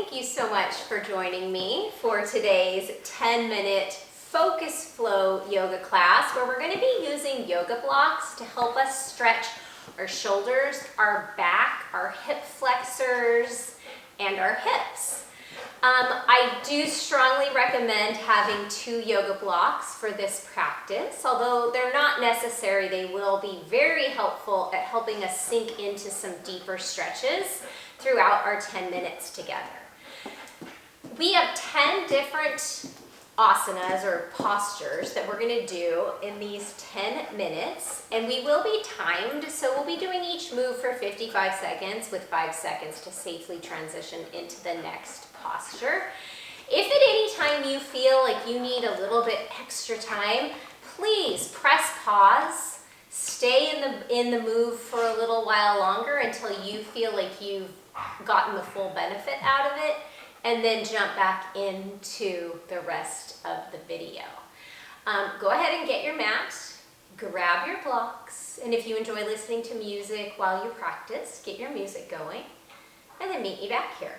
Thank you so much for joining me for today's 10-minute focus flow yoga class where we're going to be using yoga blocks to help us stretch our shoulders, our back, our hip flexors, and our hips. I do strongly recommend having 2 yoga blocks for this practice. Although they're not necessary, they will be very helpful at helping us sink into some deeper stretches throughout our 10 minutes together. We have 10 different asanas or postures that we're going to do in these 10 minutes, and we will be timed, so we'll be doing each move for 55 seconds with 5 seconds to safely transition into the next posture. If at any time you feel like you need a little bit extra time, please press pause, stay in the move for a little while longer until you feel like you've gotten the full benefit out of it, and then jump back into the rest of the video. Go ahead and get your mat, grab your blocks, and if you enjoy listening to music while you practice, get your music going, and then meet me back here.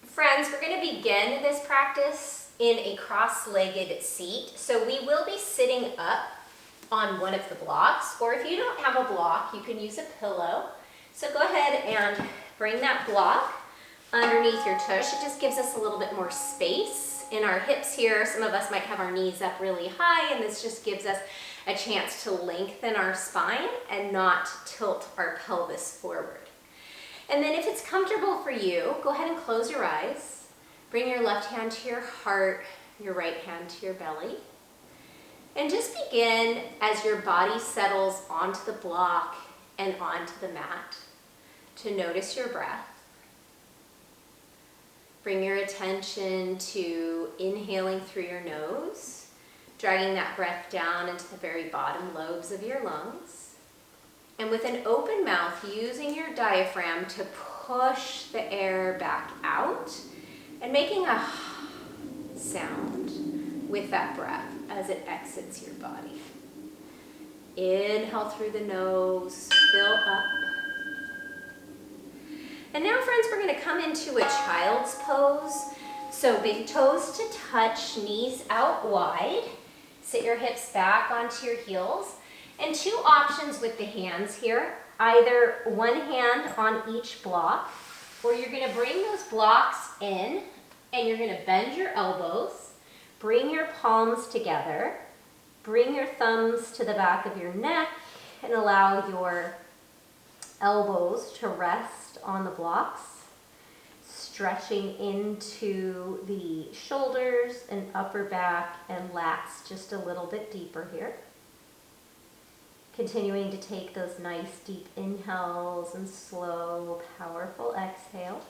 Friends, we're going to begin this practice in a cross-legged seat. So we will be sitting up on one of the blocks, or if you don't have a block, you can use a pillow. So go ahead and bring that block underneath your tush. It just gives us a little bit more space in our hips here. Some of us might have our knees up really high, and this just gives us a chance to lengthen our spine and not tilt our pelvis forward. And then if it's comfortable for you, go ahead and close your eyes. Bring your left hand to your heart, your right hand to your belly. And just begin as your body settles onto the block and onto the mat to notice your breath. Bring your attention to inhaling through your nose, dragging that breath down into the very bottom lobes of your lungs. And with an open mouth, using your diaphragm to push the air back out and making a sound with that breath as it exits your body. Inhale through the nose, fill up. And now, friends, we're going to come into a child's pose. So big toes to touch, knees out wide. Sit your hips back onto your heels. And 2 options with the hands here. Either one hand on each block, or you're going to bring those blocks in and you're going to bend your elbows, bring your palms together, bring your thumbs to the back of your neck, and allow your elbows to rest on the blocks, stretching into the shoulders and upper back and lats just a little bit deeper here. Continuing to take those nice deep inhales and slow, powerful exhales.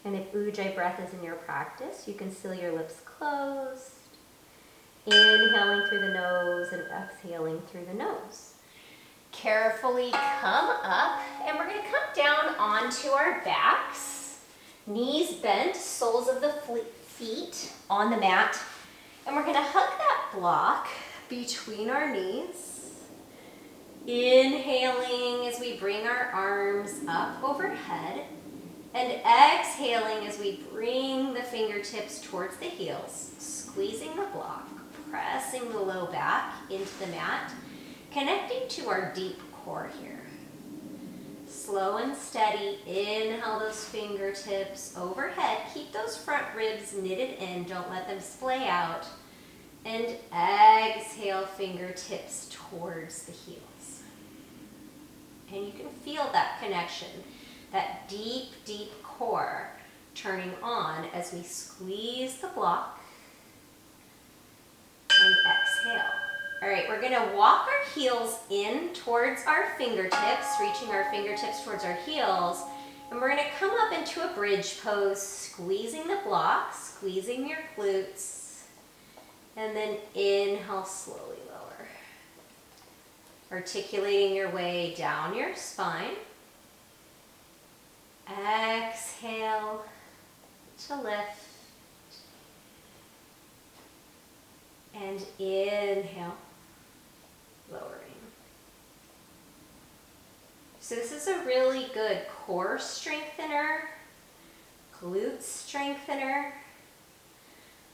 And if Ujjayi breath is in your practice, you can seal your lips closed, inhaling through the nose and exhaling through the nose. Carefully come up, and we're going to come down onto our backs, knees bent, soles of the feet on the mat, and we're going to hug that block between our knees, inhaling as we bring our arms up overhead, and exhaling as we bring the fingertips towards the heels, squeezing the block, pressing the low back into the mat, connecting to our deep core here. Slow and steady, inhale those fingertips overhead. Keep those front ribs knitted in, don't let them splay out. And exhale, fingertips towards the heels. And you can feel that connection, that deep, deep core turning on as we squeeze the block and exhale. All right, we're gonna walk our heels in towards our fingertips, reaching our fingertips towards our heels, and we're gonna come up into a bridge pose, squeezing the block, squeezing your glutes, and then inhale, slowly lower. Articulating your way down your spine. Exhale to lift. And inhale, lowering. So this is a really good core strengthener, glute strengthener,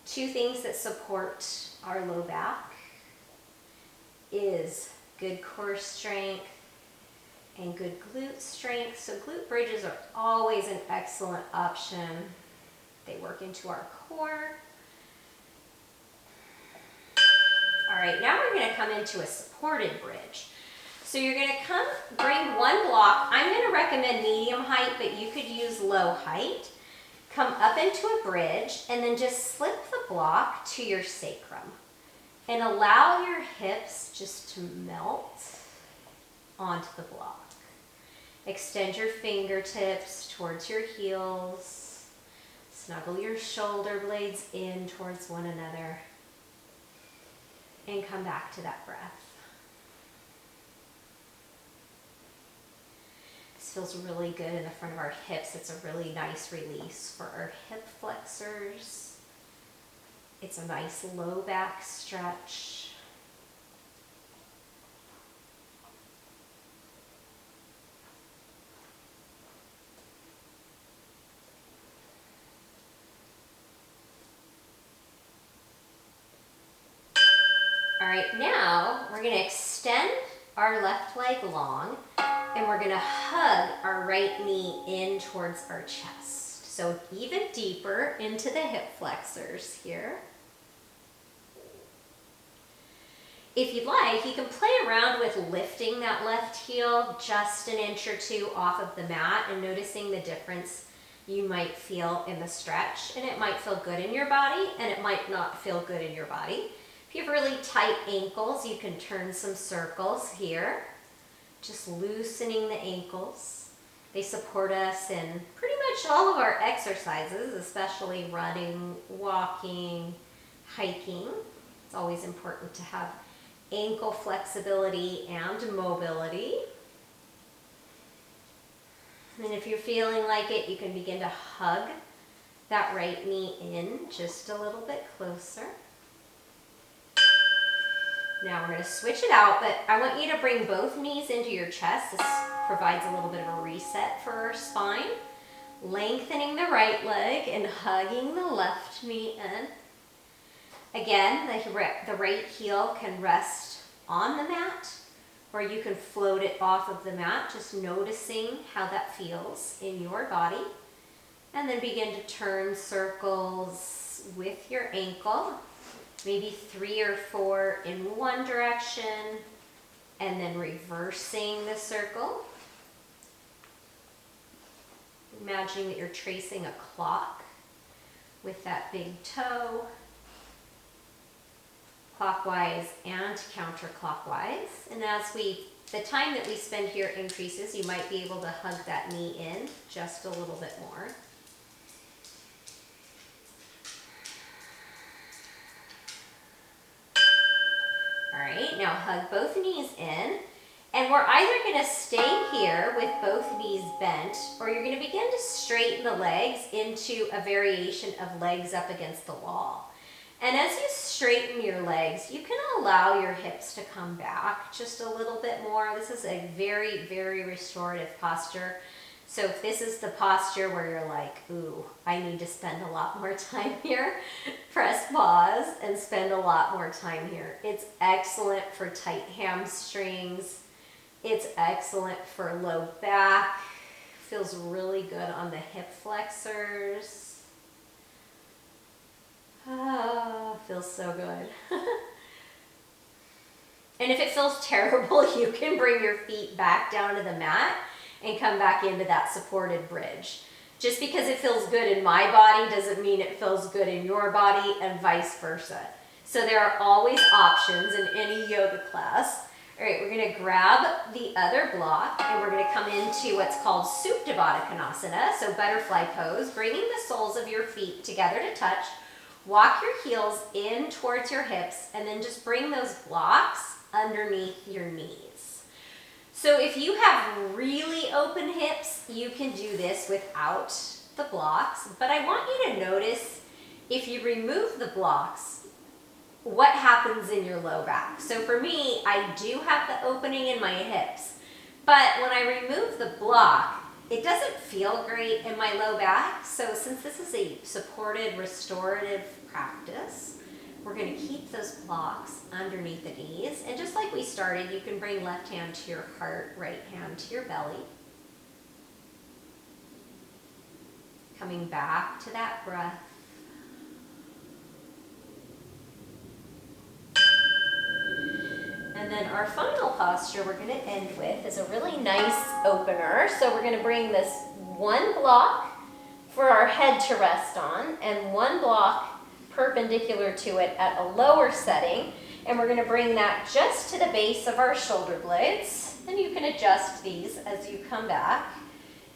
two things that support our low back is good core strength and good glute strength. So glute bridges are always an excellent option. They work into our core. All right, now we're going to come into a supported bridge. So you're going to bring one block. I'm going to recommend medium height, but you could use low height. Come up into a bridge and then just slip the block to your sacrum and allow your hips just to melt onto the block. Extend your fingertips towards your heels. Snuggle your shoulder blades in towards one another. And come back to that breath. This feels really good in the front of our hips. It's a really nice release for our hip flexors. It's a nice low back stretch. All right, now we're going to extend our left leg long and we're going to hug our right knee in towards our chest. So even deeper into the hip flexors here. If you'd like, you can play around with lifting that left heel just an inch or two off of the mat and noticing the difference you might feel in the stretch. And it might feel good in your body and it might not feel good in your body. If you have really tight ankles, you can turn some circles here, just loosening the ankles. They support us in pretty much all of our exercises, especially running, walking, hiking. It's always important to have ankle flexibility and mobility. And if you're feeling like it, you can begin to hug that right knee in just a little bit closer. Now we're going to switch it out, but I want you to bring both knees into your chest. This provides a little bit of a reset for our spine. Lengthening the right leg and hugging the left knee in. Again, the right heel can rest on the mat, or you can float it off of the mat, just noticing how that feels in your body. And then begin to turn circles with your ankle. Maybe 3 or 4 in one direction, and then reversing the circle. Imagining that you're tracing a clock with that big toe, clockwise and counterclockwise. And as the time that we spend here increases, you might be able to hug that knee in just a little bit more. All right, now hug both knees in, and we're either going to stay here with both knees bent, or you're going to begin to straighten the legs into a variation of legs up against the wall. And as you straighten your legs, you can allow your hips to come back just a little bit more. This is a very, very restorative posture. So if this is the posture where you're like, ooh, I need to spend a lot more time here, press pause and spend a lot more time here. It's excellent for tight hamstrings. It's excellent for low back. Feels really good on the hip flexors. Ah, feels so good. And if it feels terrible, you can bring your feet back down to the mat and come back into that supported bridge. Just because it feels good in my body doesn't mean it feels good in your body, and vice versa. So there are always options in any yoga class. All right, we're gonna grab the other block and we're gonna come into what's called Suptabahakonasana, so butterfly pose, bringing the soles of your feet together to touch. Walk your heels in towards your hips and then just bring those blocks underneath your knees. So if you have really open hips, you can do this without the blocks, but I want you to notice if you remove the blocks, what happens in your low back. So for me, I do have the opening in my hips, but when I remove the block, it doesn't feel great in my low back. So since this is a supported restorative practice, we're going to keep those blocks underneath the knees. And just like we started, you can bring left hand to your heart, right hand to your belly. Coming back to that breath. And then our final posture we're going to end with is a really nice opener. So we're going to bring this one block for our head to rest on and one block perpendicular to it at a lower setting. And we're going to bring that just to the base of our shoulder blades. And you can adjust these as you come back.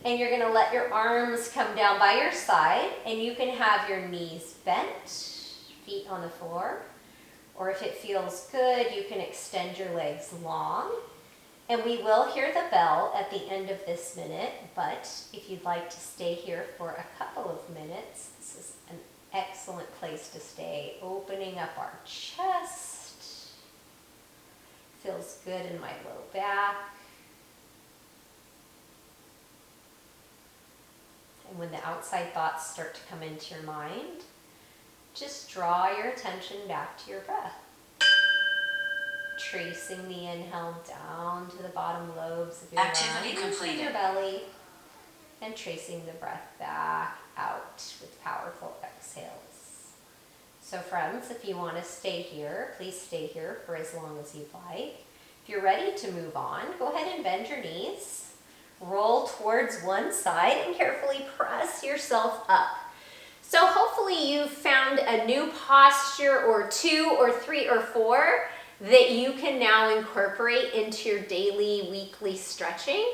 And you're going to let your arms come down by your side, and you can have your knees bent, feet on the floor. Or if it feels good, you can extend your legs long. And we will hear the bell at the end of this minute, but if you'd like to stay here for a couple of minutes, this is an excellent place to stay. Opening up our chest. Feels good in my low back. And when the outside thoughts start to come into your mind, just draw your attention back to your breath. Tracing the inhale down to the bottom lobes of your lungs and your belly, and tracing the breath back out with powerful exhales. So friends, if you want to stay here, please stay here for as long as you'd like. If you're ready to move on, go ahead and bend your knees. Roll towards one side and carefully press yourself up. So hopefully you've found a new posture or 2 or 3 or 4 that you can now incorporate into your daily, weekly stretching.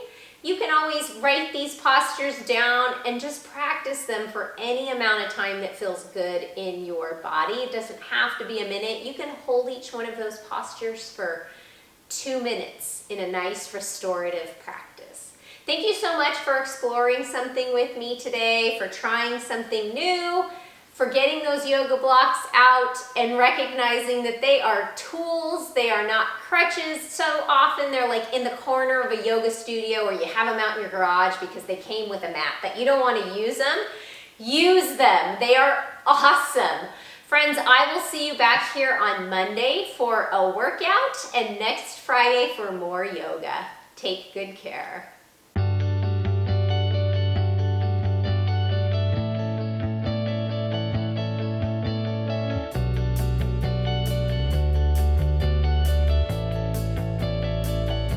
You can always write these postures down and just practice them for any amount of time that feels good in your body. It doesn't have to be a minute. You can hold each one of those postures for 2 minutes in a nice restorative practice. Thank you so much for exploring something with me today, for trying something new, for getting those yoga blocks out and recognizing that they are tools, they are not crutches. So often they're like in the corner of a yoga studio, or you have them out in your garage because they came with a mat, but you don't want to use them. Use them. They are awesome. Friends, I will see you back here on Monday for a workout and next Friday for more yoga. Take good care.